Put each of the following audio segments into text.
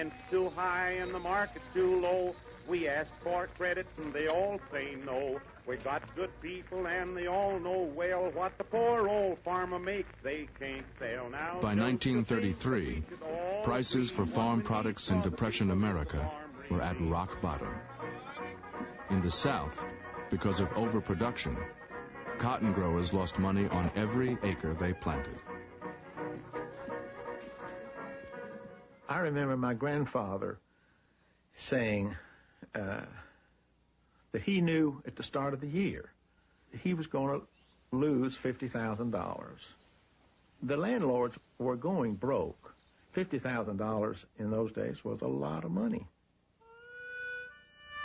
rent's too high and the market's too low. We ask for credit and they all say no. We got good people and they all know well what the poor old farmer makes they can't sell. Now, by 1933, prices for farm products in Depression America were at rock bottom. In the South, because of overproduction, cotton growers lost money on every acre they planted. I remember my grandfather saying that he knew at the start of the year he was going to lose $50,000. The landlords were going broke. $50,000 in those days was a lot of money.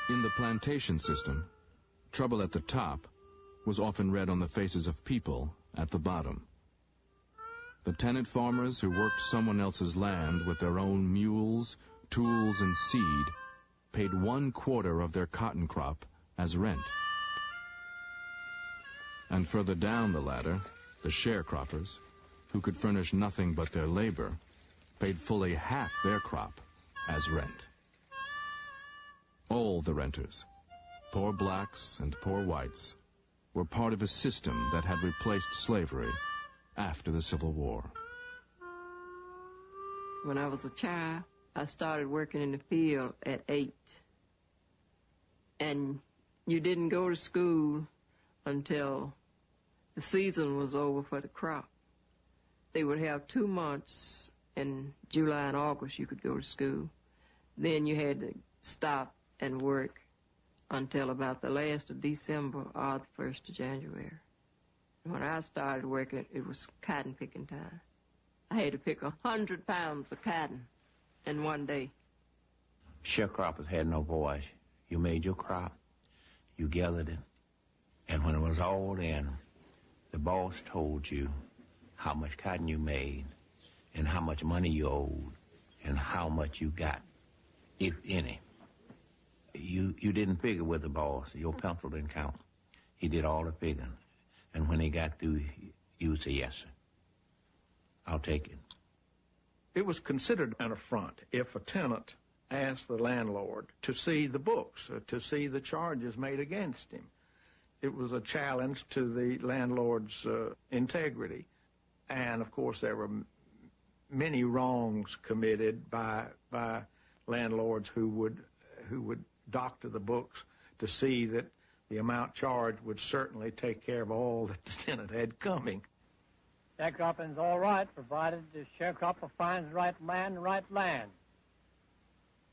In the plantation system, trouble at the top was often read on the faces of people at the bottom. The tenant farmers who worked someone else's land with their own mules, tools, and seed paid 1/4 of their cotton crop as rent. And further down the ladder, the sharecroppers, who could furnish nothing but their labor, paid fully half their crop as rent. All the renters, poor blacks and poor whites, were part of a system that had replaced slavery after the Civil War. When I was a child, I started working in the field at 8. And you didn't go to school until the season was over for the crop. They would have 2 months in July and August you could go to school. Then you had to stop and work until about the last of December or the 1st of January. When I started working, it was cotton picking time. I had to pick 100 pounds of cotton in one day. Sharecroppers had no voice. You made your crop, you gathered it, and when it was all in, the boss told you how much cotton you made and how much money you owed and how much you got, if any. You didn't figure with the boss. Your pencil didn't count. He did all the figuring. And when he got through, you would say, yes, sir. I'll take it. It was considered an affront if a tenant asked the landlord to see the books, to see the charges made against him. It was a challenge to the landlord's integrity. And, of course, there were many wrongs committed by landlords who would doctor the books to see that the amount charged would certainly take care of all that the tenant had coming. Sharecropping's all right, provided the sharecropper finds the right land, the right land.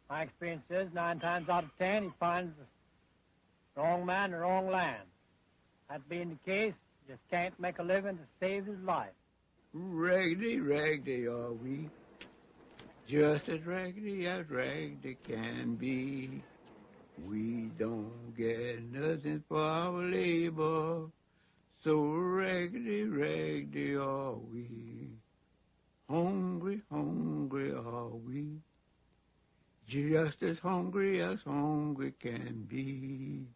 My experience is 9 times out of 10, he finds the wrong man, the wrong land. That being the case, he just can't make a living to save his life. Raggedy, raggedy are we, just as raggedy can be. We don't get nothing for our labor, so raggedy, raggedy are we. Hungry, hungry are we, just as hungry can be.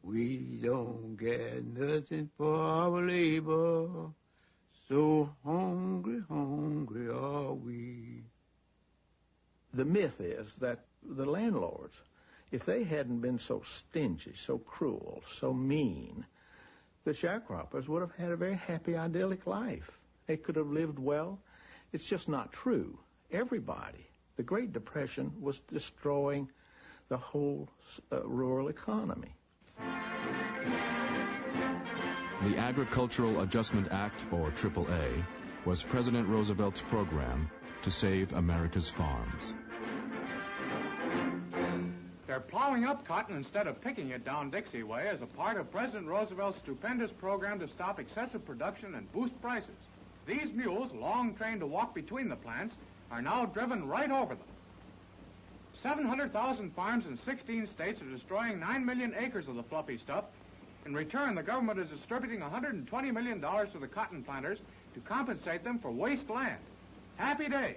We don't get nothing for our labor, so hungry, hungry are we. The myth is that the landlords, if they hadn't been so stingy, so cruel, so mean, the sharecroppers would have had a very happy, idyllic life. They could have lived well. It's just not true. Everybody. The Great Depression was destroying the whole rural economy. The Agricultural Adjustment Act, or AAA, was President Roosevelt's program to save America's farms. They're plowing up cotton instead of picking it down Dixie way as a part of President Roosevelt's stupendous program to stop excessive production and boost prices. These mules, long trained to walk between the plants, are now driven right over them. 700,000 farms in 16 states are destroying 9 million acres of the fluffy stuff. In return, the government is distributing $120 million to the cotton planters to compensate them for waste land. Happy days.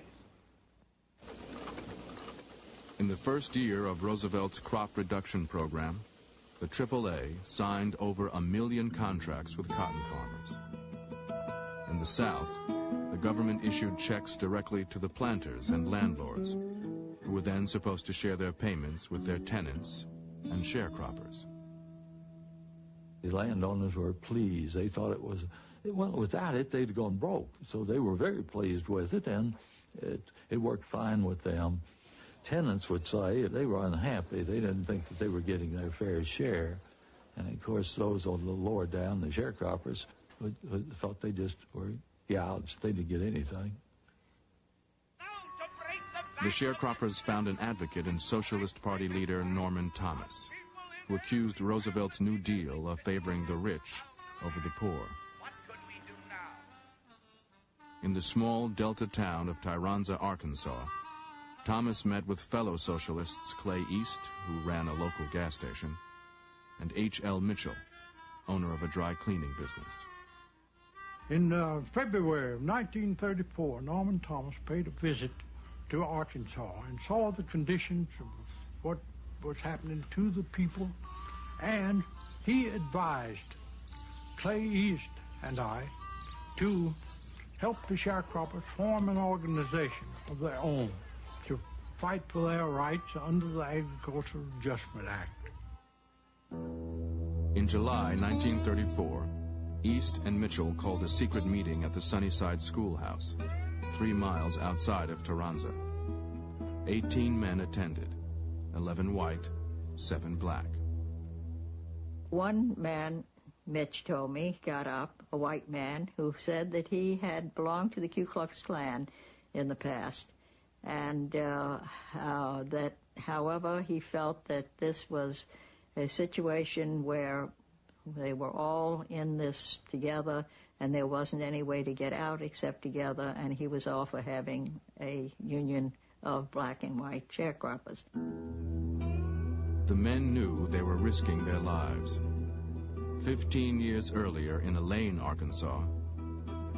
In the first year of Roosevelt's crop reduction program, the AAA signed over 1 million contracts with cotton farmers. In the South, the government issued checks directly to the planters and landlords, who were then supposed to share their payments with their tenants and sharecroppers. The landowners were pleased. They thought it was, well, without it, they'd gone broke. So they were very pleased with it, and it worked fine with them. Tenants would say they were unhappy. They didn't think that they were getting their fair share. And, of course, those a little lower down, the sharecroppers, thought they just were gouged. They didn't get anything. The sharecroppers found an advocate in Socialist Party leader Norman Thomas, who accused Roosevelt's New Deal of favoring the rich over the poor. In the small delta town of Tyronza, Arkansas, Thomas met with fellow socialists Clay East, who ran a local gas station, and H.L. Mitchell, owner of a dry cleaning business. In February of 1934, Norman Thomas paid a visit to Arkansas and saw the conditions of what was happening to the people, and he advised Clay East and I to help the sharecroppers form an organization of their own to fight for their rights under the Agricultural Adjustment Act. In July 1934, East and Mitchell called a secret meeting at the Sunnyside Schoolhouse, 3 miles outside of Tyronza. 18 men attended, 11 white, 7 black. One man, Mitch told me, got up, a white man, who said that he had belonged to the Ku Klux Klan in the past, and that, however, he felt that this was a situation where they were all in this together, and there wasn't any way to get out except together, and he was all for having a union of black and white sharecroppers. The men knew they were risking their lives. 15 years earlier in Elaine, Arkansas,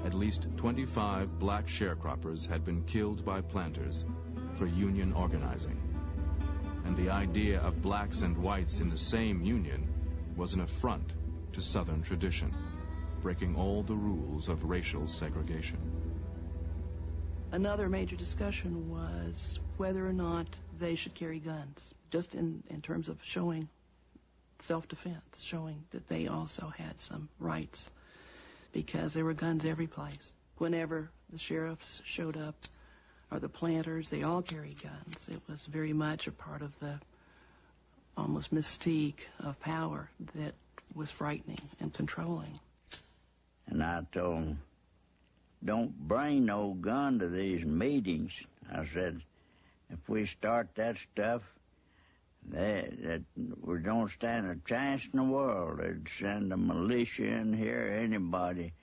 at least 25 black sharecroppers had been killed by planters for union organizing. And the idea of blacks and whites in the same union was an affront to Southern tradition, breaking all the rules of racial segregation. Another major discussion was whether or not they should carry guns, just in terms of showing self-defense, showing that they also had some rights, because there were guns every place. Whenever the sheriffs showed up, or the planters, they all carried guns. It was very much a part of the almost mystique of power that was frightening and controlling. And I told him, don't bring no gun to these meetings. I said, if we start that stuff, that we don't stand a chance in the world. They'd send a militia in here, anybody,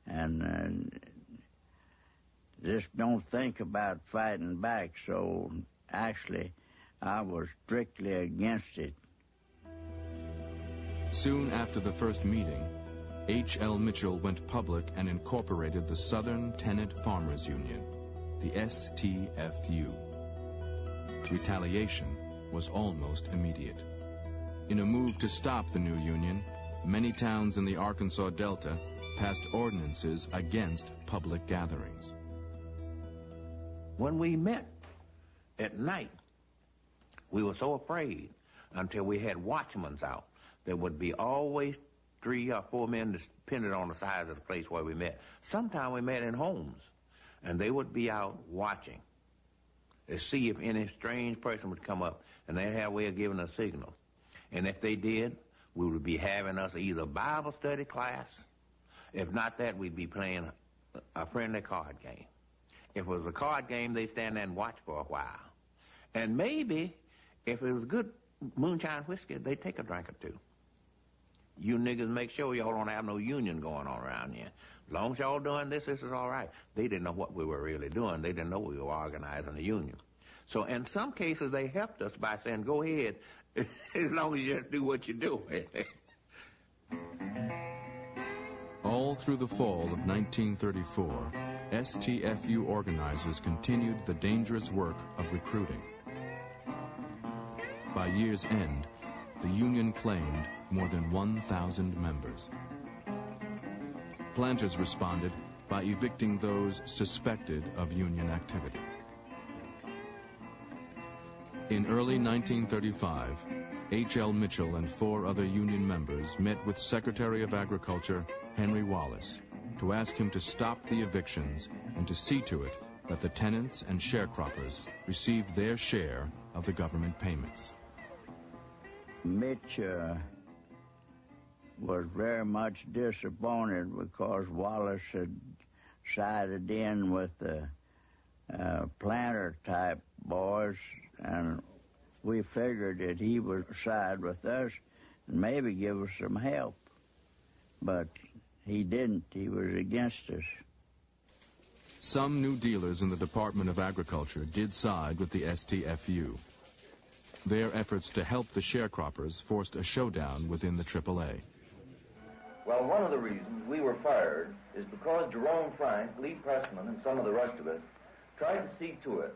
and just don't think about fighting back. So actually, I was strictly against it. Soon after the first meeting, H.L. Mitchell went public and incorporated the Southern Tenant Farmers Union, the STFU. Retaliation was almost immediate. In a move to stop the new union, many towns in the Arkansas Delta passed ordinances against public gatherings. When we met at night, we were so afraid until we had watchmen out. There would be always 3 or 4 men, depending on the size of the place where we met. Sometimes we met in homes, and they would be out watching to see if any strange person would come up, and they'd have a way of giving us signals. And if they did, we would be having us either Bible study class. If not that, we'd be playing a friendly card game. If it was a card game, they'd stand there and watch for a while. And maybe, if it was good moonshine whiskey, they'd take a drink or two. You niggas make sure y'all don't have no union going on around here. As long as y'all doing this is all right. They didn't know what we were really doing. They didn't know we were organizing a union. So in some cases, they helped us by saying, go ahead, as long as you just do what you do. All through the fall of 1934, STFU organizers continued the dangerous work of recruiting. By year's end, the union claimed more than 1,000 members. Planters responded by evicting those suspected of union activity. In early 1935, H.L. Mitchell and 4 other union members met with Secretary of Agriculture Henry Wallace to ask him to stop the evictions and to see to it that the tenants and sharecroppers received their share of the government payments. Mitch was very much disappointed because Wallace had sided in with the planter-type boys, and we figured that he would side with us and maybe give us some help. But he didn't. He was against us. Some new dealers in the Department of Agriculture did side with the STFU. Their efforts to help the sharecroppers forced a showdown within the AAA. Well, one of the reasons we were fired is because Jerome Frank, Lee Pressman, and some of the rest of us tried to see to it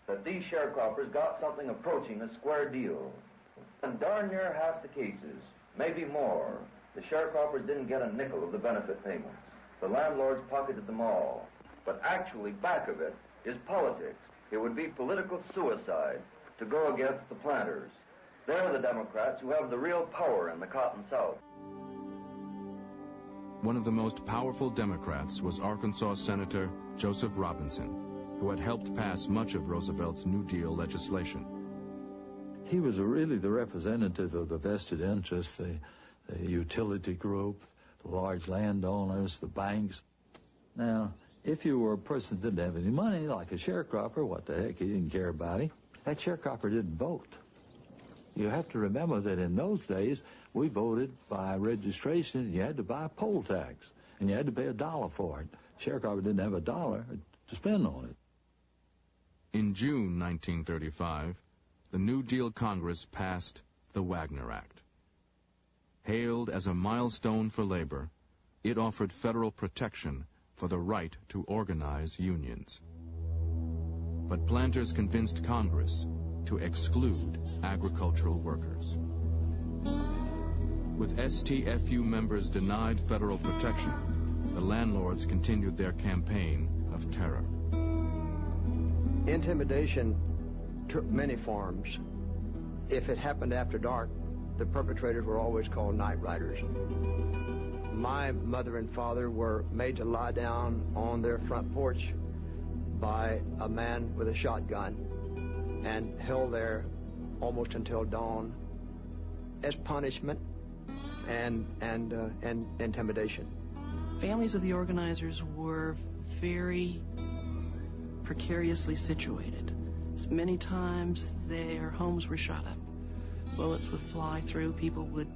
that these sharecroppers got something approaching a square deal. In darn near half the cases, maybe more, the sharecroppers didn't get a nickel of the benefit payments. The landlords pocketed them all. But actually, back of it is politics. It would be political suicide to go against the planters. They're the Democrats who have the real power in the Cotton South. One of the most powerful Democrats was Arkansas Senator Joseph Robinson, who had helped pass much of Roosevelt's New Deal legislation. He was really the representative of the vested interests, the utility group, the large landowners, the banks. Now, if you were a person that didn't have any money, like a sharecropper, what the heck, he didn't care about him. That sharecropper didn't vote. You have to remember that in those days, we voted by registration, and you had to buy a poll tax, and you had to pay $1 for it. Sharecropper didn't have $1 to spend on it. In June 1935, the New Deal Congress passed the Wagner Act. Hailed as a milestone for labor, it offered federal protection for the right to organize unions. But planters convinced Congress to exclude agricultural workers. With STFU members denied federal protection, the landlords continued their campaign of terror. Intimidation took many forms. If it happened after dark, the perpetrators were always called night riders. My mother and father were made to lie down on their front porch by a man with a shotgun and held there almost until dawn as punishment and intimidation. Families of the organizers were very precariously situated. Many times their homes were shot up. Bullets would fly through, people would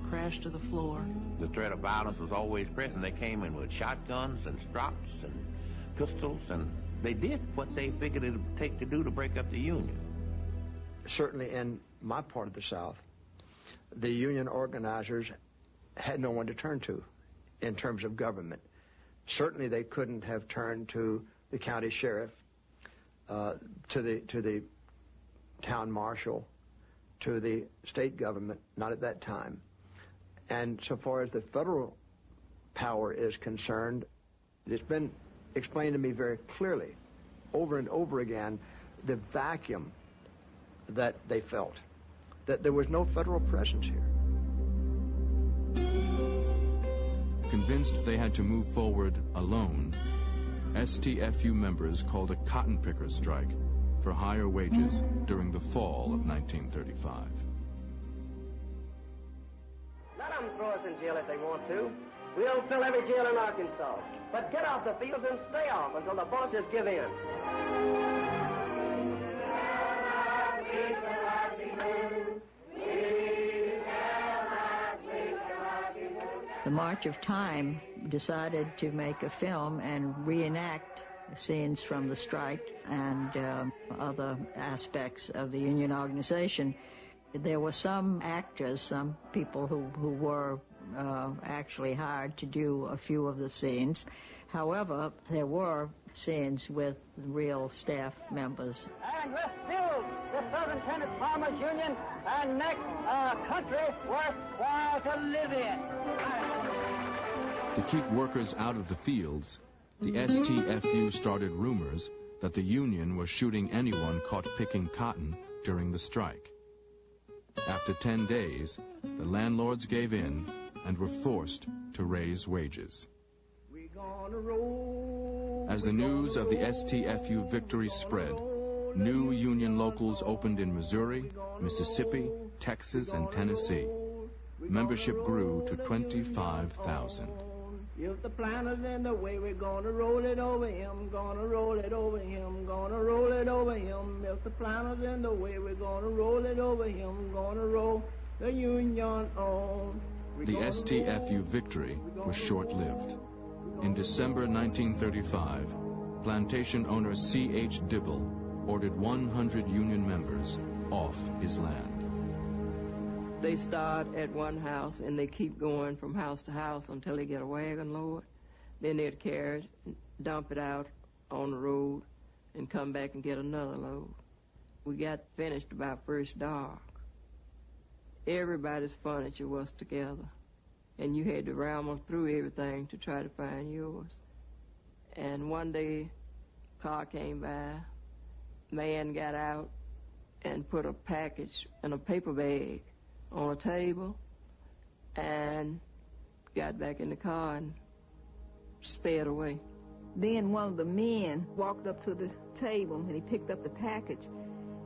crash to the floor. The threat of violence was always present. They came in with shotguns and strops and pistols, and they did what they figured it would take to do to break up the Union. Certainly in my part of the South, the union organizers had no one to turn to in terms of government. Certainly they couldn't have turned to the county sheriff, to the town marshal, to the state government, not at that time. And so far as the federal power is concerned, it's been explained to me very clearly, over and over again, the vacuum that they felt, that there was no federal presence here. Convinced they had to move forward alone, STFU members called a cotton pickers strike for higher wages during the fall of 1935. Let them throw us in jail if they want to. We'll fill every jail in Arkansas. But get off the fields and stay off until the bosses give in. The March of Time decided to make a film and reenact scenes from the strike and other aspects of the union organization. There were some actors, some people who were actually hired to do a few of the scenes. However, there were scenes with real staff members. And let's build the Southern Tenant Farmers Union and make a country worthwhile to live in. To keep workers out of the fields, the STFU started rumors that the union was shooting anyone caught picking cotton during the strike. After 10 days, the landlords gave in and were forced to raise wages. As the news of the STFU victory spread, new union locals opened in Missouri, Mississippi, Texas, and Tennessee. Membership grew to 25,000. If the planter's in the way, we're gonna roll it over him, gonna roll it over him, gonna roll it over him. If the planter's in the way, we're gonna roll it over him, gonna roll the union on. The STFU victory was short-lived. In December 1935, plantation owner C.H. Dibble ordered 100 union members off his land. They start at one house and they keep going from house to house until they get a wagon load. Then they'd carry it, dump it out on the road, and come back and get another load. We got finished about first dark. Everybody's furniture was together, and you had to ramble through everything to try to find yours. And one day, a car came by, man got out and put a package in a paper bag on a table and got back in the car and sped away. Then one of the men walked up to the table and he picked up the package,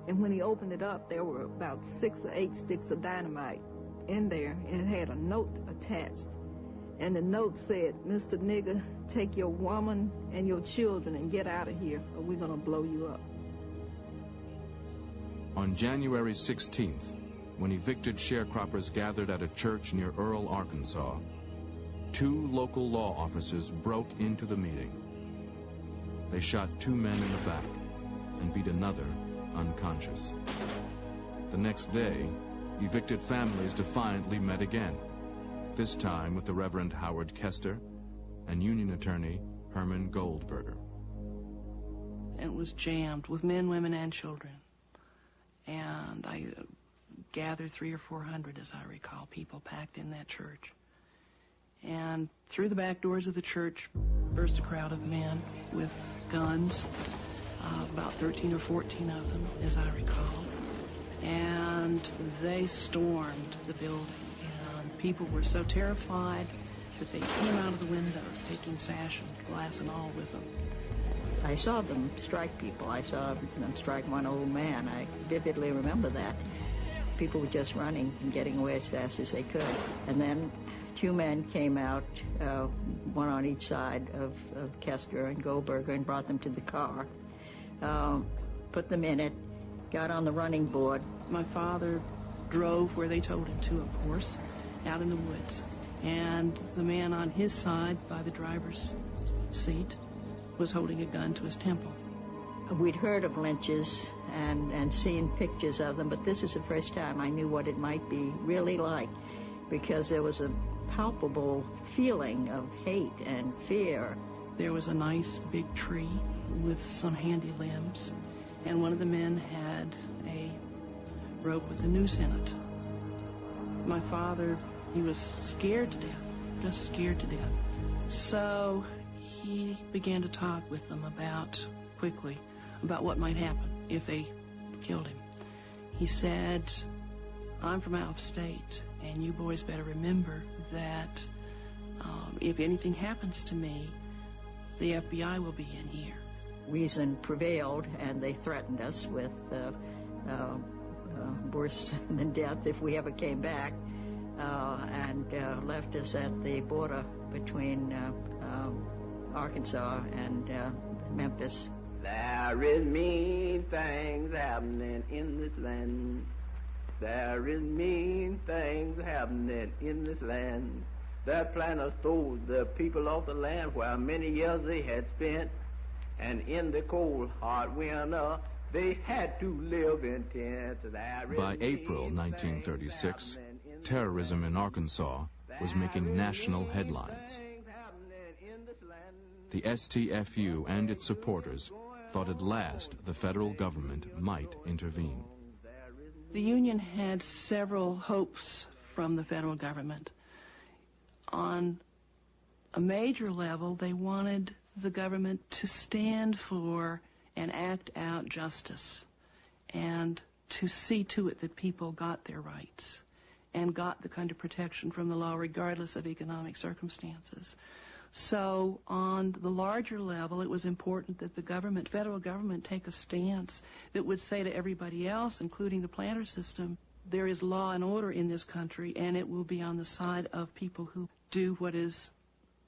and when he opened it up, there were about 6 or 8 sticks of dynamite in there, and it had a note attached. And the note said, "Mr. Nigger, take your woman and your children and get out of here, or we're going to blow you up." On January 16th, when evicted sharecroppers gathered at a church near Earle, Arkansas, 2 local law officers broke into the meeting. They shot 2 men in the back and beat another unconscious. The next day, evicted families defiantly met again, this time with the Reverend Howard Kester and union attorney Herman Goldberger. It was jammed with men, women, and children. And I gathered 300 or 400, as I recall, people packed in that church. And through the back doors of the church burst a crowd of men with guns, about 13 or 14 of them, as I recall. And they stormed the building. And people were so terrified that they came out of the windows, taking sash and glass and all with them. I saw them strike people. I saw them strike one old man. I vividly remember that. People were just running and getting away as fast as they could. And then 2 men came out, one on each side of Kester and Goldberger, and brought them to the car, put them in it, got on the running board. My father drove where they told him to, of course, out in the woods. And the man on his side, by the driver's seat, was holding a gun to his temple. We'd heard of lynches and seen pictures of them, but this is the first time I knew what it might be really like, because there was a palpable feeling of hate and fear. There was a nice big tree with some handy limbs, and one of the men had a rope with a noose in it. My father, he was scared to death, just scared to death. So he began to talk with them quickly about what might happen if they killed him. He said, "I'm from out of state, and you boys better remember that if anything happens to me, the FBI will be in here." Reason prevailed, and they threatened us with worse than death if we ever came back, and left us at the border between Arkansas and Memphis. There is mean things happening in this land. There is mean things happening in this land. The planters stole the people off the land where many years they had spent, and in the cold, hard winter, they had to live in tents. By April 1936, terrorism in Arkansas was making national headlines. The STFU and its supporters thought at last the federal government might intervene. The union had several hopes from the federal government. On a major level, they wanted the government to stand for and act out justice and to see to it that people got their rights and got the kind of protection from the law regardless of economic circumstances. So on the larger level, it was important that the government, federal government, take a stance that would say to everybody else, including the planter system, there is law and order in this country, and it will be on the side of people who do what is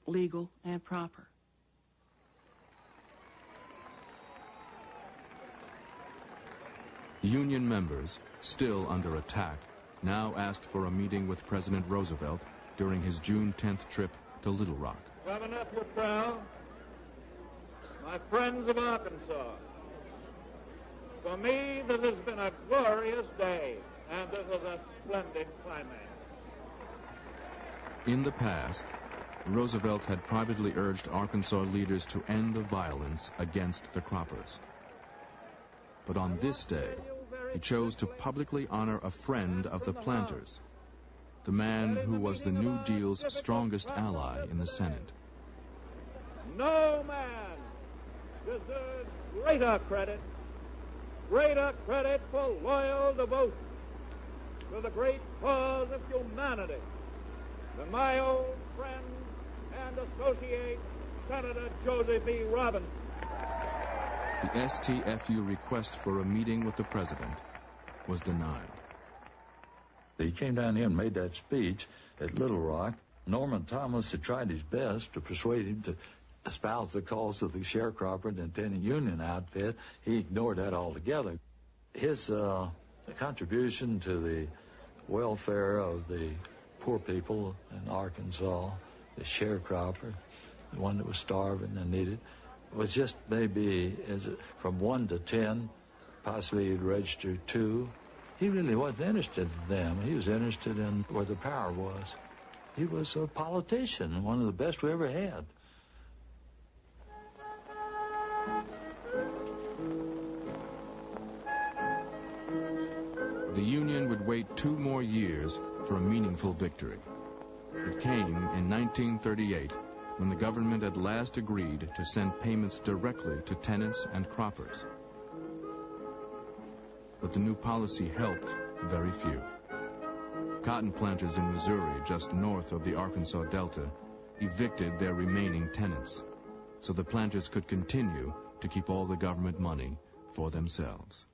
legal and proper. Union members, still under attack, now asked for a meeting with President Roosevelt during his June 10th trip to Little Rock. Coming up your prow, my friends of Arkansas, for me this has been a glorious day, and this is a splendid climax. In the past, Roosevelt had privately urged Arkansas leaders to end the violence against the croppers. But on this day, he chose to publicly honor a friend of the planters, the man who was the New Deal's strongest ally in the Senate. No man deserves greater credit for loyal devotion to the great cause of humanity than my old friend and associate, Senator Joseph E. Robinson. The STFU request for a meeting with the president was denied. He came down here and made that speech at Little Rock. Norman Thomas had tried his best to persuade him to espouse the cause of the sharecropper and tenant union outfit. He ignored that altogether. His contribution to the welfare of the poor people in Arkansas, the sharecropper, the one that was starving and needed, was just maybe from 1 to 10, possibly he'd registered 2. He really wasn't interested in them. He was interested in where the power was. He was a politician, one of the best we ever had. The Union would wait 2 more years for a meaningful victory. It came in 1938 when the government at last agreed to send payments directly to tenants and croppers. But the new policy helped very few. Cotton planters in Missouri, just north of the Arkansas Delta, evicted their remaining tenants, so the planters could continue to keep all the government money for themselves.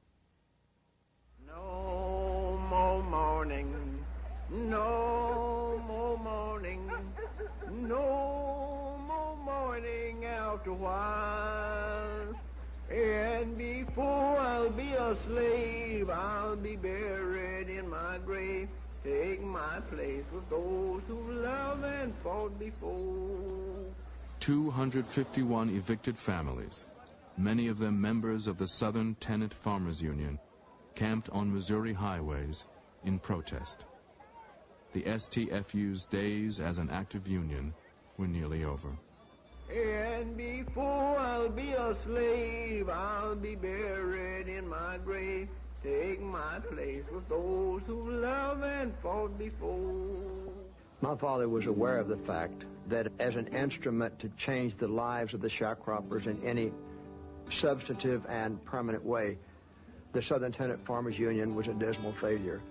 No more mourning, no more mourning, no more mourning after a while. And before I'll be a slave, I'll be buried in my grave. Take my place with those who love and fought before. 251 evicted families, many of them members of the Southern Tenant Farmers Union, camped on Missouri highways in protest. The STFU's days as an active union were nearly over. And before I'll be a slave, I'll be buried in my grave. Take my place with those who love and fought before. My father was aware of the fact that as an instrument to change the lives of the sharecroppers in any substantive and permanent way, the Southern Tenant Farmers Union was a dismal failure.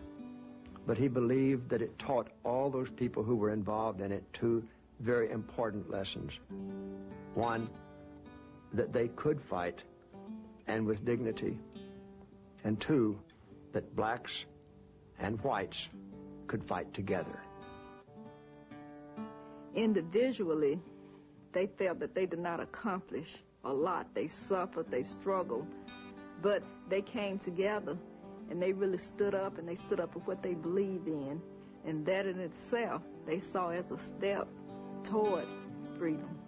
But he believed that it taught all those people who were involved in it 2 very important lessons. One, that they could fight, and with dignity. And 2, that blacks and whites could fight together. Individually, they felt that they did not accomplish a lot. They suffered, they struggled, but they came together and they really stood up, and they stood up for what they believed in, and that in itself they saw as a step toward freedom.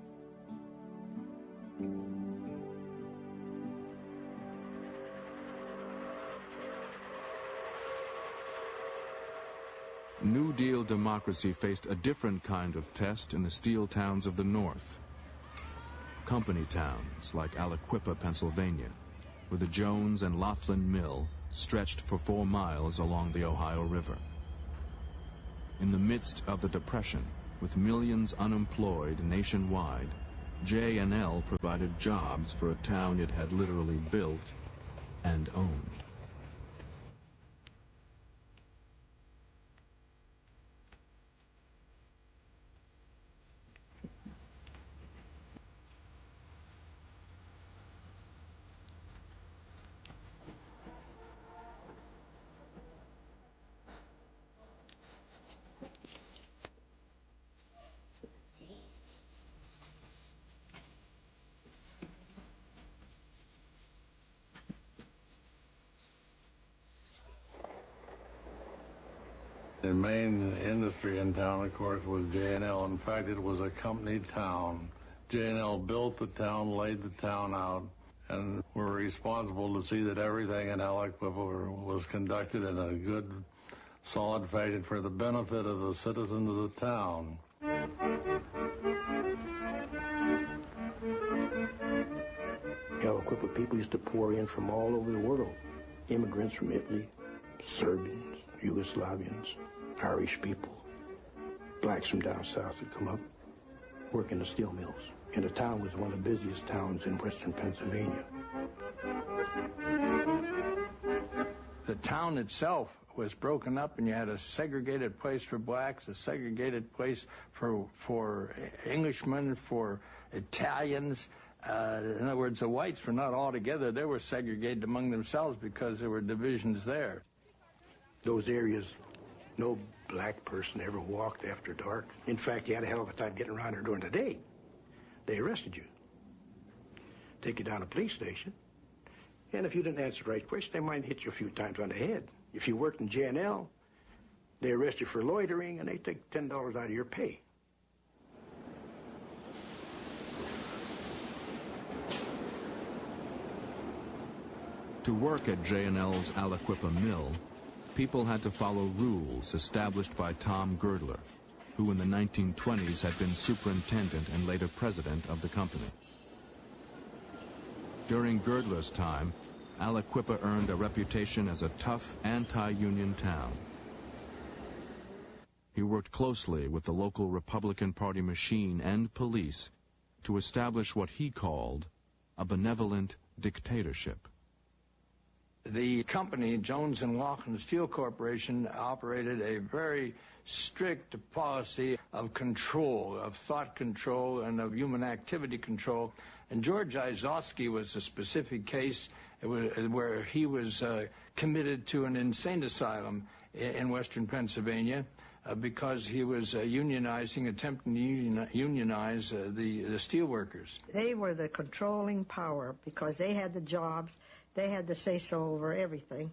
New Deal democracy faced a different kind of test in the steel towns of the North. Company towns like Aliquippa, Pennsylvania, where the Jones and Laughlin Mill stretched for 4 miles along the Ohio River. In the midst of the Depression, with millions unemployed nationwide, J&L provided jobs for a town it had literally built and owned. The main industry in town, of course, was J&L. In fact, it was a company town. J&L built the town, laid the town out, and were responsible to see that everything in Aliquippa was conducted in a good, solid fashion for the benefit of the citizens of the town. Aliquippa people used to pour in from all over the world. Immigrants from Italy, Serbians, Yugoslavians, Irish people, blacks from down south would come up, work in the steel mills. And the town was one of the busiest towns in western Pennsylvania. The town itself was broken up, and you had a segregated place for blacks, a segregated place for Englishmen, for Italians. In other words, the whites were not all together. They were segregated among themselves because there were divisions there. Those areas, no black person ever walked after dark. In fact, you had a hell of a time getting around there during the day. They arrested you, take you down to the police station, and if you didn't answer the right question, they might hit you a few times on the head. If you worked in J&L, they arrest you for loitering, and they take $10 out of your pay. To work at J&L's Aliquippa mill, people had to follow rules established by Tom Girdler, who in the 1920s had been superintendent and later president of the company. During Girdler's time, Aliquippa earned a reputation as a tough, anti-union town. He worked closely with the local Republican Party machine and police to establish what he called a benevolent dictatorship. The company, Jones & Laughlin Steel Corporation, operated a very strict policy of control, of thought control, and of human activity control. And George Izowski was a specific case where he was committed to an insane asylum in western Pennsylvania because he was attempting to unionize the steel workers. They were the controlling power because they had the jobs. They had the say-so over everything.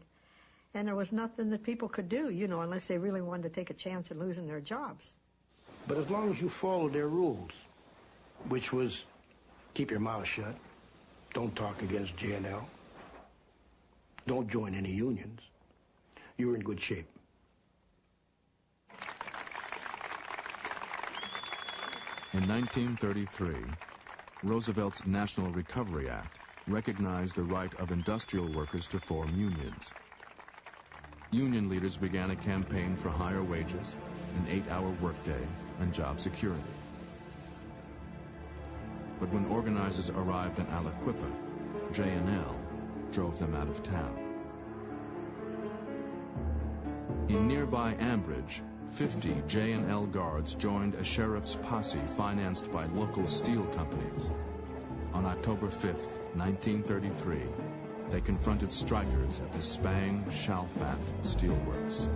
And there was nothing that people could do, unless they really wanted to take a chance at losing their jobs. But as long as you followed their rules, which was keep your mouth shut, don't talk against J&L, don't join any unions, you were in good shape. In 1933, Roosevelt's National Recovery Act recognized the right of industrial workers to form unions. Union leaders began a campaign for higher wages, an 8-hour workday, and job security. But when organizers arrived in Aliquippa, J&L drove them out of town. In nearby Ambridge, 50 J&L guards joined a sheriff's posse financed by local steel companies. On October 5th, 1933, they confronted strikers at the Spang Shalfat Steelworks.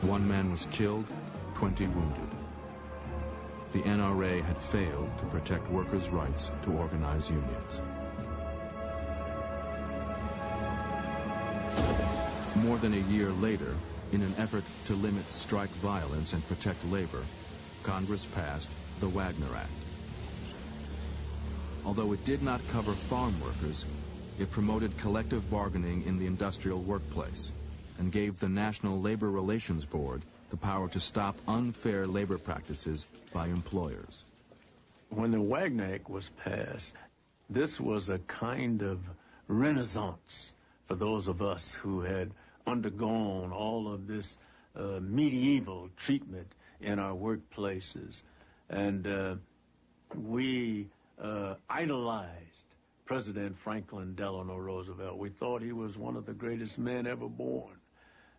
One man was killed, 20 wounded. The NRA had failed to protect workers' rights to organize unions. More than a year later, in an effort to limit strike violence and protect labor, Congress passed the Wagner Act. Although it did not cover farm workers, it promoted collective bargaining in the industrial workplace and gave the National Labor Relations Board the power to stop unfair labor practices by employers. When the Wagner Act was passed, this was a kind of renaissance for those of us who had undergone all of this medieval treatment in our workplaces. And we idolized President Franklin Delano Roosevelt. We thought he was one of the greatest men ever born.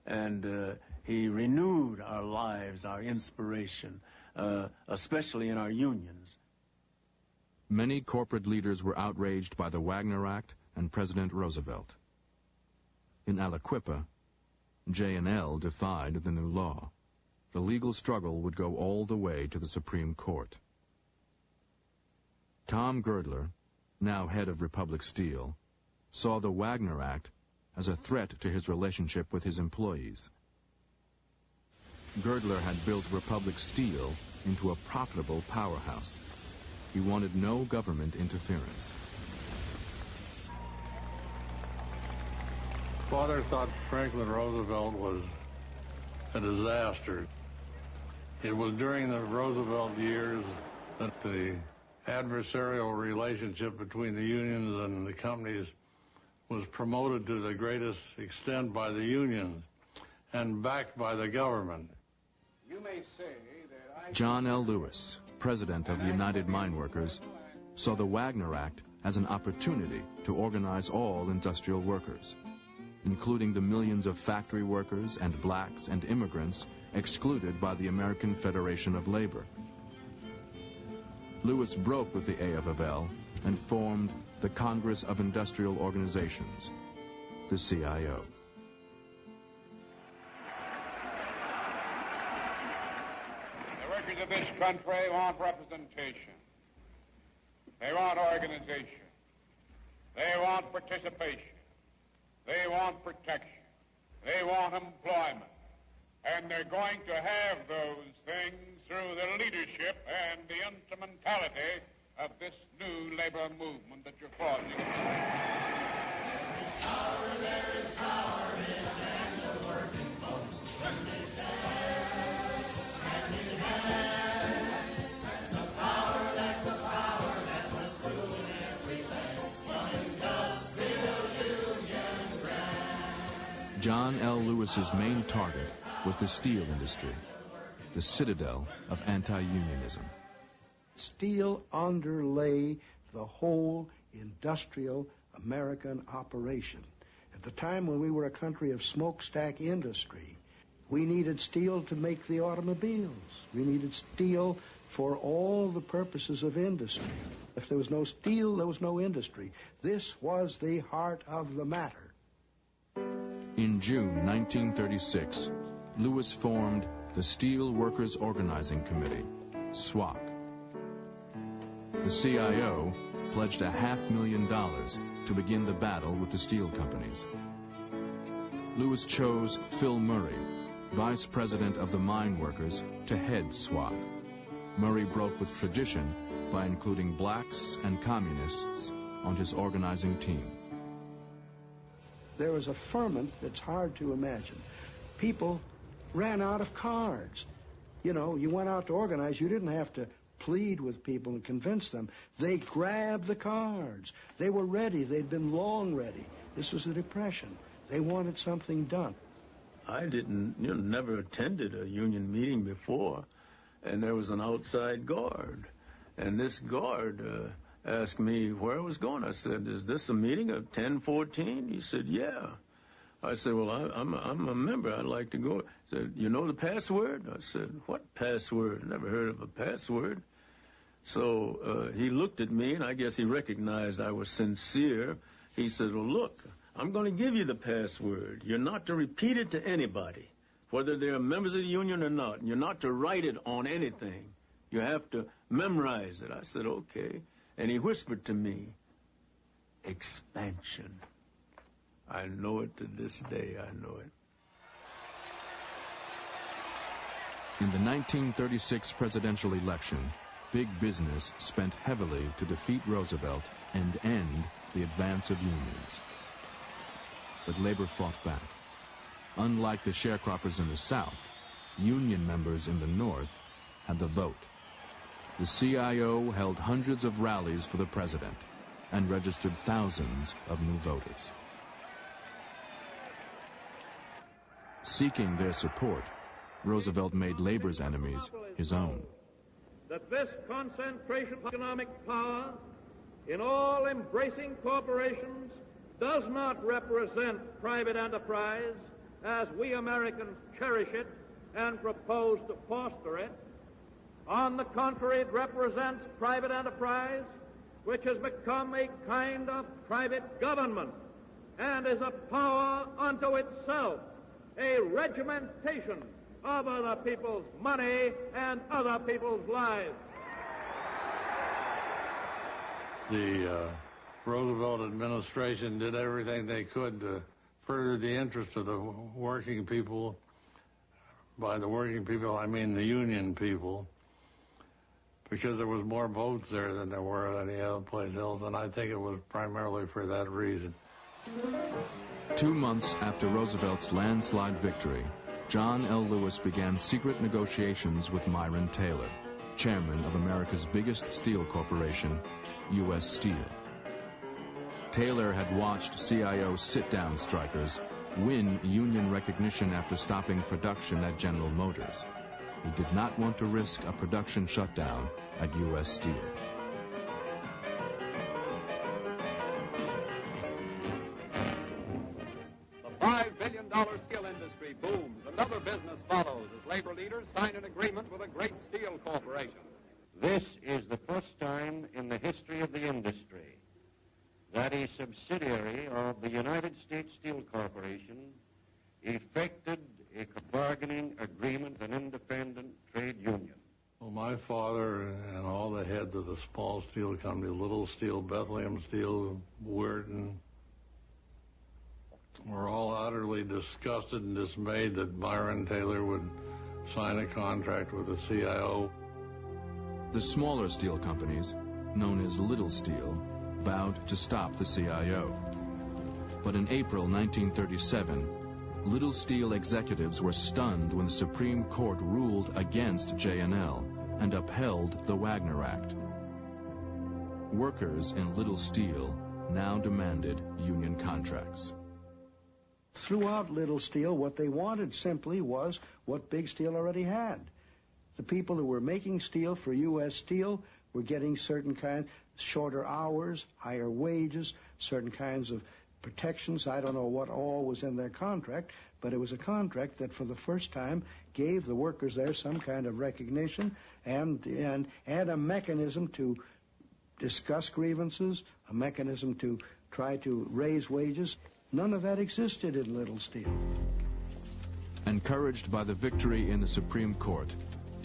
And He renewed our lives, our inspiration, especially in our unions. Many corporate leaders were outraged by the Wagner Act and President Roosevelt. In Aliquippa, J&L defied the new law. The legal struggle would go all the way to the Supreme Court. Tom Girdler, now head of Republic Steel, saw the Wagner Act as a threat to his relationship with his employees. Girdler had built Republic Steel into a profitable powerhouse. He wanted no government interference. Father thought Franklin Roosevelt was a disaster. It was during the Roosevelt years that the adversarial relationship between the unions and the companies was promoted to the greatest extent by the unions and backed by the government. You may say that John L. Lewis, president of the United Mine Workers, saw the Wagner Act as an opportunity to organize all industrial workers, including the millions of factory workers and blacks and immigrants excluded by the American Federation of Labor. Lewis broke with the AFL and formed the Congress of Industrial Organizations, the CIO. The workers of this country want representation. They want organization. They want participation. They want protection. They want employment. And they're going to have those things through the leadership and the instrumentality of this new labor movement that you're forging. There is power in the hand of working folks when they stand hand in hand. That's the power that was doing everything. One industrial union grand. John L. Lewis's main target was the steel industry, the citadel of anti-unionism. Steel underlay the whole industrial American operation. At the time when we were a country of smokestack industry, we needed steel to make the automobiles. We needed steel for all the purposes of industry. If there was no steel, there was no industry. This was the heart of the matter. In June 1936, Lewis formed the Steel Workers Organizing Committee, SWOC. The CIO pledged $500,000 to begin the battle with the steel companies. Lewis chose Phil Murray, vice president of the mine workers, to head SWOC. Murray broke with tradition by including blacks and communists on his organizing team. There was a ferment that's hard to imagine. People ran out of cards. You know, you went out to organize, you didn't have to plead with people and convince them. They grabbed the cards. They were ready. They'd been long ready. This was the Depression. They wanted something done. I never attended a union meeting before, and there was an outside guard. And this guard asked me where I was going. I said, "Is this a meeting of 1014? He said, "Yeah." I said, "Well, I'm a member. I'd like to go." He said, "You know the password?" I said, "What password? Never heard of a password." So he looked at me, and I guess he recognized I was sincere. He said, "Well, look, I'm going to give you the password. You're not to repeat it to anybody, whether they're members of the union or not. And you're not to write it on anything. You have to memorize it." I said, "Okay." And he whispered to me, "Expansion." I know it to this day. I know it. In the 1936 presidential election, big business spent heavily to defeat Roosevelt and end the advance of unions. But labor fought back. Unlike the sharecroppers in the South, union members in the North had the vote. The CIO held hundreds of rallies for the president and registered thousands of new voters. Seeking their support, Roosevelt made labor's enemies his own. That this concentration of economic power in all embracing corporations does not represent private enterprise, as we Americans cherish it and propose to foster it. On the contrary, it represents private enterprise, which has become a kind of private government and is a power unto itself, a regimentation of other people's money and other people's lives. The Roosevelt administration did everything they could to further the interest of the working people. By the working people, I mean the union people, because there was more votes there than there were any other place else, and I think it was primarily for that reason. 2 months after Roosevelt's landslide victory, John L. Lewis began secret negotiations with Myron Taylor, chairman of America's biggest steel corporation, U.S. Steel. Taylor had watched CIO sit-down strikers win union recognition after stopping production at General Motors. He did not want to risk a production shutdown at U.S. Steel. The $5 billion steel industry booms. Another business follows as labor leaders sign an agreement with a great steel corporation. This is the first time in the history of the industry that a subsidiary of the United States Steel Corporation effected a bargaining agreement, an independent trade union. Well, my father and all the heads of the small steel companies, Little Steel, Bethlehem Steel, Weirton, were all utterly disgusted and dismayed that Myron Taylor would sign a contract with the CIO. The smaller steel companies, known as Little Steel, vowed to stop the CIO. But in April 1937, Little Steel executives were stunned when the Supreme Court ruled against J&L and upheld the Wagner Act. Workers in Little Steel now demanded union contracts. Throughout Little Steel, what they wanted simply was what Big Steel already had. The people who were making steel for U.S. Steel were getting certain kinds, shorter hours, higher wages, certain kinds of protections. I don't know what all was in their contract, but it was a contract that for the first time gave the workers there some kind of recognition and a mechanism to discuss grievances, a mechanism to try to raise wages. None of that existed in Little Steel. Encouraged by the victory in the Supreme Court,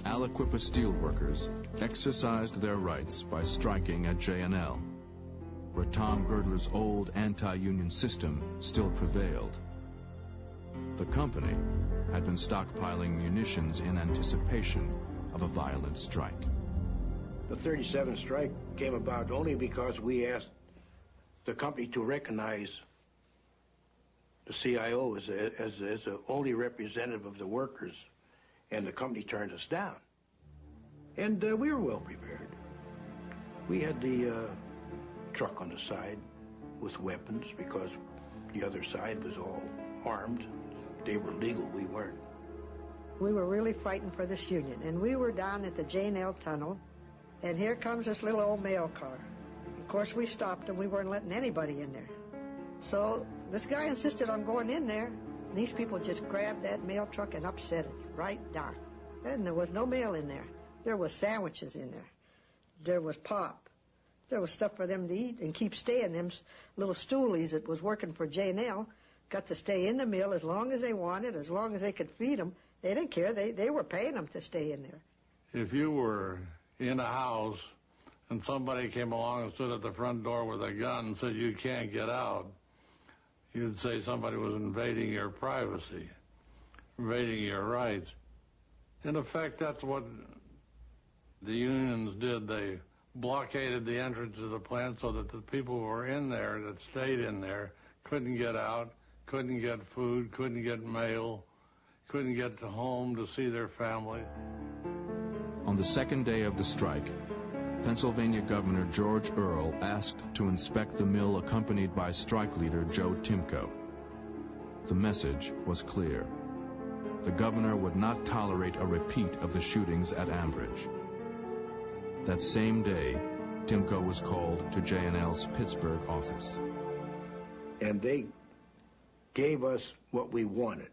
Aliquippa steelworkers exercised their rights by striking at J&L, where Tom Gerder's old anti-union system still prevailed. The company had been stockpiling munitions in anticipation of a violent strike. The 37 strike came about only because we asked the company to recognize the CIO as the only representative of the workers, and the company turned us down. And we were well prepared. We had the truck on the side with weapons because the other side was all armed. They were legal, we weren't. We were really fighting for this union, and we were down at the J&L tunnel, and here comes this little old mail car. Of course, we stopped, and we weren't letting anybody in there. So this guy insisted on going in there, and these people just grabbed that mail truck and upset it right down. And there was no mail in there. There was sandwiches in there. There was pop. There was stuff for them to eat and keep staying. Them little stoolies that was working for J&L got to stay in the mill as long as they wanted, as long as they could feed them. They didn't care. They were paying them to stay in there. If you were in a house and somebody came along and stood at the front door with a gun and said, "You can't get out," you'd say somebody was invading your privacy, invading your rights. In effect, that's what the unions did. They blockaded the entrance to the plant so that the people who were in there, that stayed in there, couldn't get out, couldn't get food, couldn't get mail, couldn't get to home to see their family. On the second day of the strike, Pennsylvania Governor George Earle asked to inspect the mill accompanied by strike leader Joe Timko. The message was clear. The governor would not tolerate a repeat of the shootings at Ambridge. That same day, Timko was called to J&L's Pittsburgh office. And they gave us what we wanted.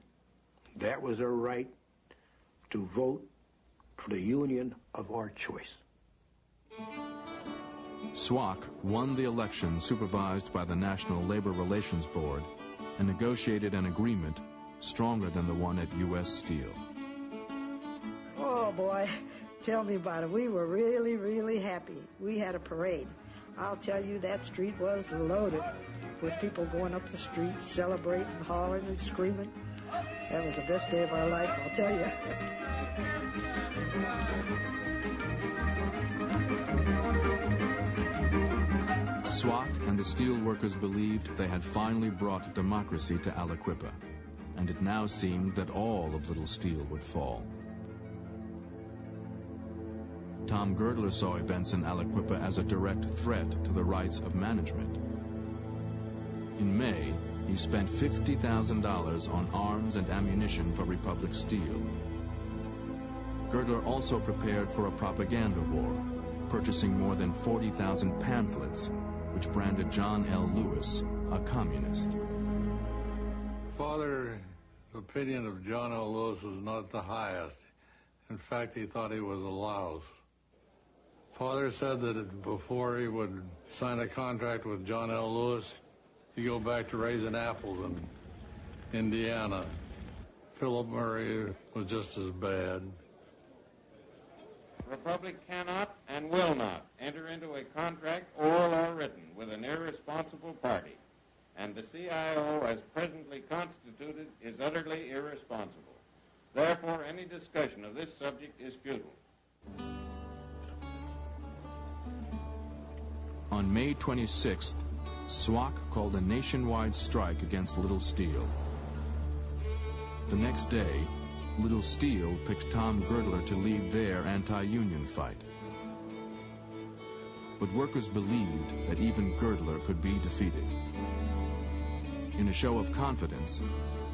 That was their right to vote for the union of our choice. SWAC won the election supervised by the National Labor Relations Board and negotiated an agreement stronger than the one at U.S. Steel. Oh, boy, tell me about it. We were really, really happy. We had a parade. I'll tell you, that street was loaded with people going up the street, celebrating, hollering, and screaming. That was the best day of our life, I'll tell you. SWAC and the steelworkers believed they had finally brought democracy to Aliquippa, and it now seemed that all of Little Steel would fall. Tom Girdler saw events in Aliquippa as a direct threat to the rights of management. In May, he spent $50,000 on arms and ammunition for Republic Steel. Girdler also prepared for a propaganda war, purchasing more than 40,000 pamphlets, which branded John L. Lewis a communist. Father's opinion of John L. Lewis was not the highest. In fact, he thought he was a louse. Father said that before he would sign a contract with John L. Lewis, he'd go back to raising apples in Indiana. Philip Murray was just as bad. The Republic cannot and will not enter into a contract, oral or written, with an irresponsible party, and the CIO, as presently constituted, is utterly irresponsible. Therefore, any discussion of this subject is futile. On May 26th, SWAC called a nationwide strike against Little Steel. The next day, Little Steel picked Tom Girdler to lead their anti-union fight. But workers believed that even Girdler could be defeated. In a show of confidence,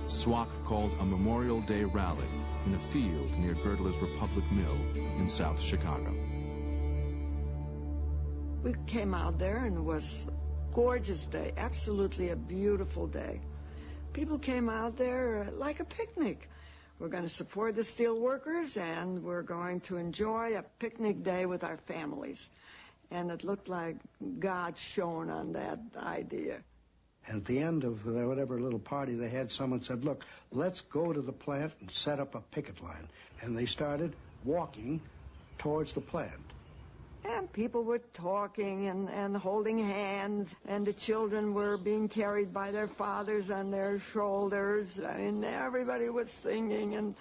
SWAC called a Memorial Day rally in a field near Girdler's Republic Mill in South Chicago. We came out there and it was a gorgeous day, absolutely a beautiful day. People came out there like a picnic. We're going to support the steel workers and we're going to enjoy a picnic day with our families. And it looked like God shone on that idea. And at the end of whatever little party they had, someone said, look, let's go to the plant and set up a picket line. And they started walking towards the plant. And people were talking and holding hands, and the children were being carried by their fathers on their shoulders. I mean, everybody was singing and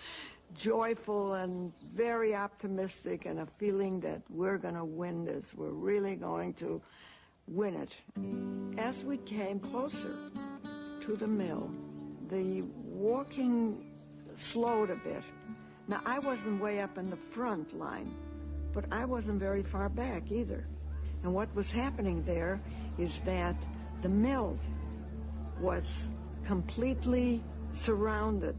joyful and very optimistic, and a feeling that we're going to win this. We're really going to win it. As we came closer to the mill, the walking slowed a bit. Now, I wasn't way up in the front line, but I wasn't very far back either. And what was happening there is that the mill was completely surrounded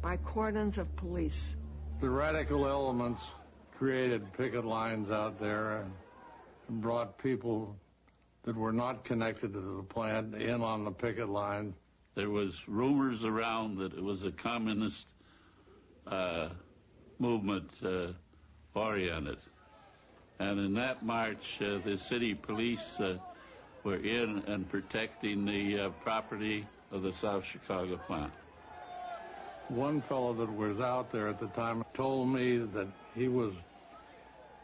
by cordons of police. The radical elements created picket lines out there and brought people that were not connected to the plant in on the picket line. There was rumors around that it was a communist movement oriented. And in that march, the city police were in and protecting the property of the South Chicago plant. One fellow that was out there at the time told me that he was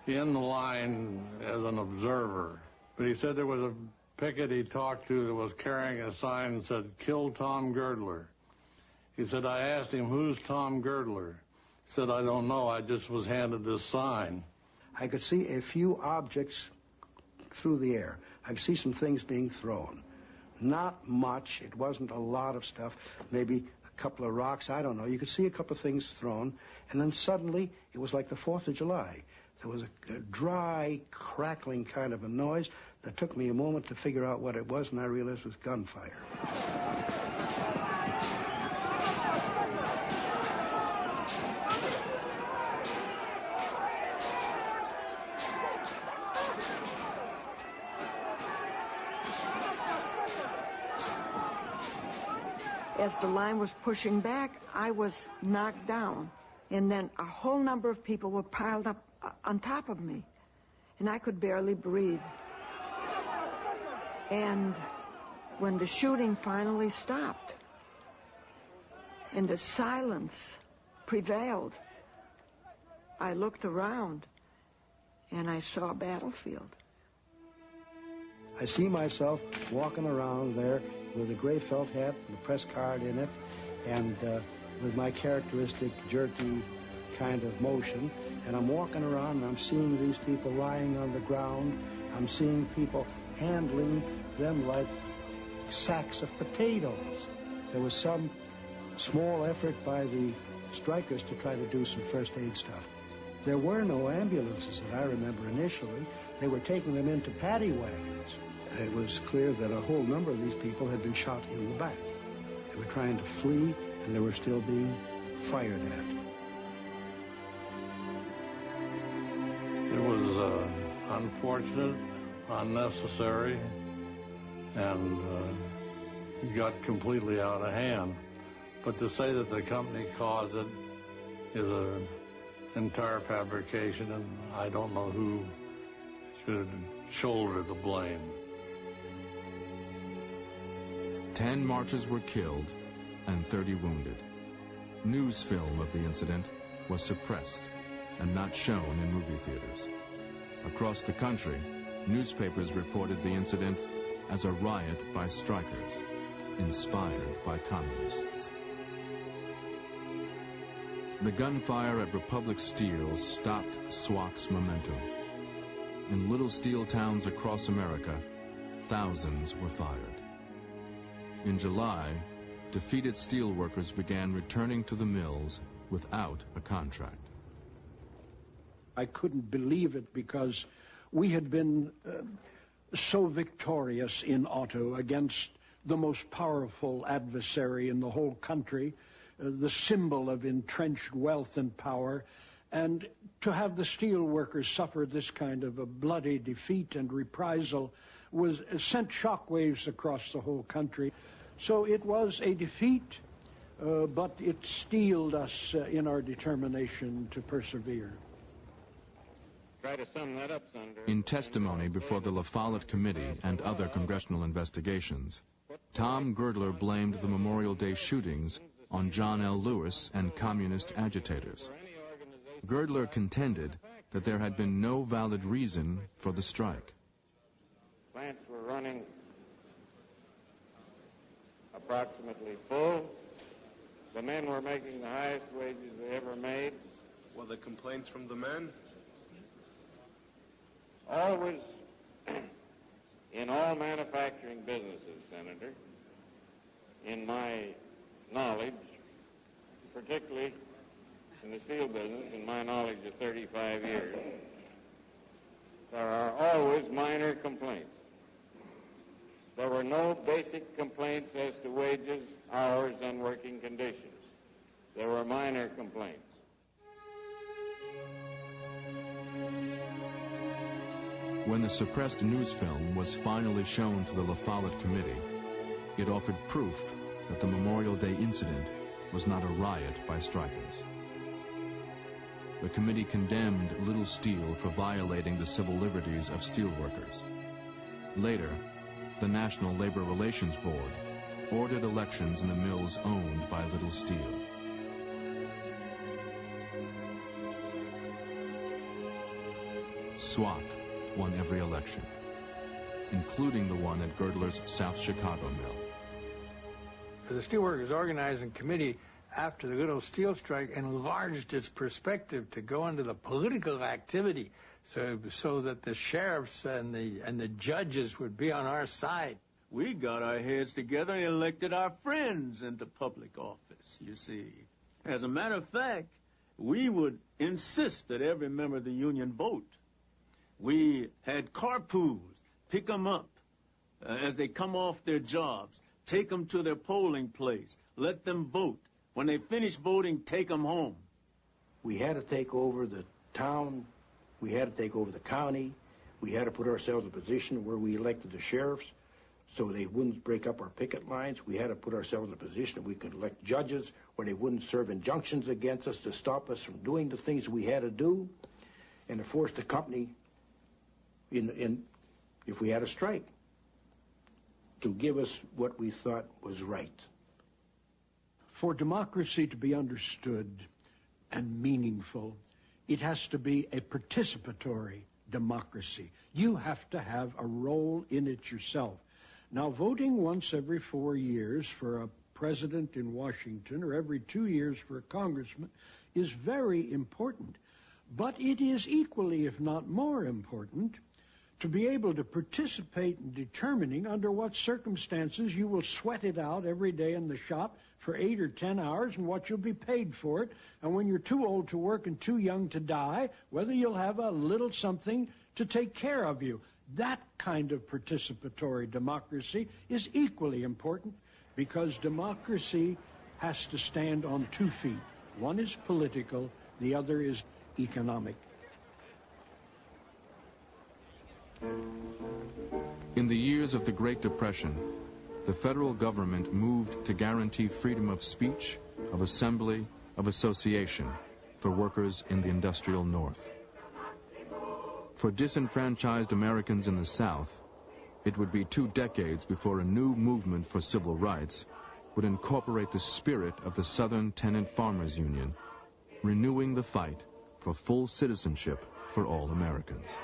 in the line as an observer. But he said there was a picket he talked to that was carrying a sign that said, "Kill Tom Girdler." He said, I asked him, who's Tom Girdler? He said, I don't know, I just was handed this sign. I could see a few objects through the air. I could see some things being thrown. Not much. It wasn't a lot of stuff. Maybe a couple of rocks. I don't know. You could see a couple of things thrown. And then suddenly, it was like the 4th of July. There was a dry, crackling kind of a noise that took me a moment to figure out what it was, and I realized it was gunfire. as the line was pushing back, I was knocked down. And then a whole number of people were piled up on top of me. And I could barely breathe. And when the shooting finally stopped, and the silence prevailed, I looked around, and I saw a battlefield. I see myself walking around there with a gray felt hat and a press card in it, and with my characteristic jerky kind of motion. And I'm walking around, and I'm seeing these people lying on the ground. I'm seeing people handling them like sacks of potatoes. There was some small effort by the strikers to try to do some first aid stuff. There were no ambulances that I remember initially. They were taking them into paddy wagons. It was clear that a whole number of these people had been shot in the back. They were trying to flee, and they were still being fired at. It was unfortunate, unnecessary, and got completely out of hand. But to say that the company caused it is an entire fabrication, and I don't know who should shoulder the blame. 10 marchers were killed and 30 wounded. News film of the incident was suppressed and not shown in movie theaters. Across the country, newspapers reported the incident as a riot by strikers, inspired by communists. The gunfire at Republic Steel stopped SWAC's momentum. In little steel towns across America, thousands were fired. In July, defeated steelworkers began returning to the mills without a contract. I couldn't believe it because we had been so victorious in auto against the most powerful adversary in the whole country, the symbol of entrenched wealth and power, and to have the steel workers suffer this kind of a bloody defeat and reprisal was sent shockwaves across the whole country. So it was a defeat, but it steeled us in our determination to persevere. Try to sum that up, Senator. In testimony before the La Follette Committee and other congressional investigations, Tom Girdler blamed the Memorial Day shootings on John L. Lewis and communist agitators. Girdler contended that there had been no valid reason for the strike. Plants were running approximately full. The men were making the highest wages they ever made. Were the complaints from the men? Always, in all manufacturing businesses, Senator, in my knowledge, particularly in the steel business, in my knowledge of 35 years, there are always minor complaints. There were no basic complaints as to wages, hours, and working conditions. There were minor complaints. When the suppressed news film was finally shown to the La Follette Committee, it offered proof that the Memorial Day incident was not a riot by strikers. The committee condemned Little Steel for violating the civil liberties of steelworkers. Later, the National Labor Relations Board ordered elections in the mills owned by Little Steel. SWAC won every election, including the one at Girdler's South Chicago mill. The Steelworkers Organizing Committee, after the good old steel strike, enlarged its perspective to go into the political activity so that the sheriffs and the judges would be on our side. We got our heads together and elected our friends into public office, you see. As a matter of fact, we would insist that every member of the union vote. We had carpoos, pick them up as they come off their jobs, take them to their polling place, let them vote. When they finish voting, take them home. We had to take over the town. We had to take over the county. We had to put ourselves in a position where we elected the sheriffs. so they wouldn't break up our picket lines. We had to put ourselves in a position that we could elect judges where they wouldn't serve injunctions against us to stop us from doing the things we had to do, and to force the company, if we had a strike, to give us what we thought was right. For democracy to be understood and meaningful, it has to be a participatory democracy. You have to have a role in it yourself. Now, voting once every 4 years for a president in Washington or every 2 years for a congressman is very important. But it is equally, if not more important, to be able to participate in determining under what circumstances you will sweat it out every day in the shop for 8 or 10 hours and what you'll be paid for it, and when you're too old to work and too young to die, whether you'll have a little something to take care of you. That kind of participatory democracy is equally important, because democracy has to stand on 2 feet. One is political, the other is economic. In the years of the Great Depression, the federal government moved to guarantee freedom of speech, of assembly, of association for workers in the industrial North. For disenfranchised Americans in the South, it would be 2 decades before a new movement for civil rights would incorporate the spirit of the Southern Tenant Farmers Union, renewing the fight for full citizenship for all Americans.